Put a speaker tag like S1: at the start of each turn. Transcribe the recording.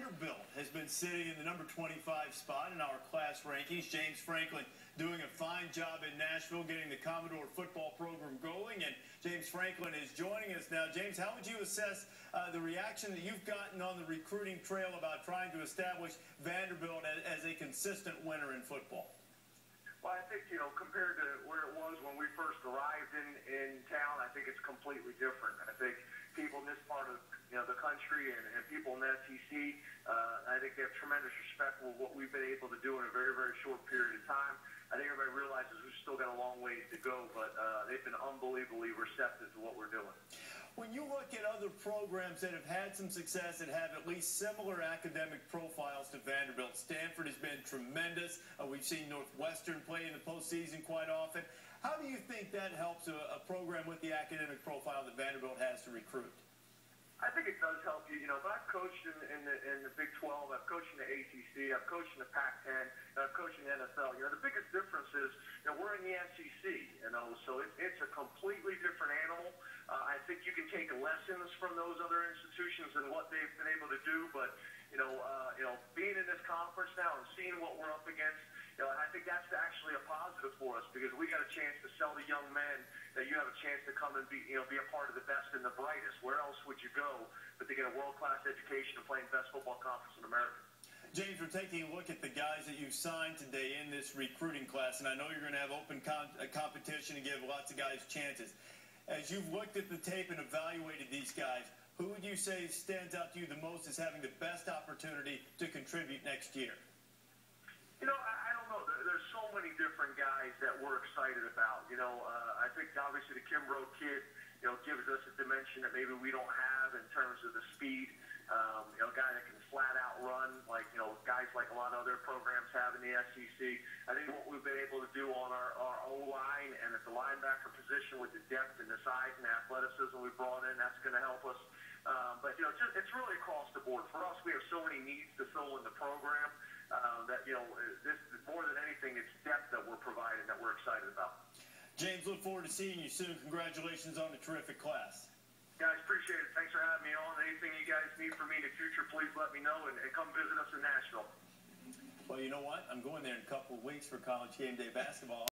S1: Vanderbilt has been sitting in the number 25 spot in our class rankings. James Franklin doing a fine job in Nashville, getting the Commodore football program going, and James Franklin is joining us now. James, how would you assess the reaction that you've gotten on the recruiting trail about trying to establish Vanderbilt as a consistent winner in football?
S2: Well, I think, compared to where it was when we first arrived in town, I think it's completely different. I think people in this part of the country and people in the SEC, I think they have tremendous respect for what we've been able to do in a very, very short period of time. I think everybody realizes we've still got a long ways to go, but they've been unbelievably receptive to what we're doing.
S1: When you look at other programs that have had some success and have at least similar academic profiles to Vanderbilt, Stanford has been tremendous. We've seen Northwestern play in the postseason quite often. How do you think that helps a program with the academic profile that Vanderbilt has to recruit?
S2: I think it does help you. But I've coached in the Big 12, I've coached in the ACC, I've coached in the Pac-10, and I've coached in the NFL. The biggest difference is we're in the SEC, so it's a completely different animal. I think you can take lessons from those other institutions and what they've been able to do, but being in this conference now and seeing what we're up against, I think that's actually a positive for us because we got a chance to sell the young men that you have a chance to come and be a part of the best and the brightest. Where else would you go but to get a world-class education and play in the best football conference in America?
S1: James, we're taking a look at the guys that you've signed today in this recruiting class, and I know you're going to have open competition and give lots of guys chances. As you've looked at the tape and evaluated these guys, who would you say stands out to you the most as having the best opportunity to contribute next year?
S2: I don't know. There's so many different guys that we're excited about. I think obviously the Kimbrough kid, gives us a dimension that maybe we don't have in terms of the speed. A guy that can flat out run, like guys like a lot of other programs have in the SEC. I think what we've been able to do on our O-line and at the linebacker position with the depth and the size and athleticism we brought in, that's going to help us. But it's really across the board. For us, we have so many needs to fill in the program that this more than anything, it's depth that we're providing that we're excited about.
S1: James, look forward to seeing you soon. Congratulations on a terrific class.
S2: Guys, appreciate it. Thanks for having me on. Anything you guys need from me in the future, please let me know and come visit us in Nashville.
S1: Well, you know what? I'm going there in a couple of weeks for College Game Day basketball.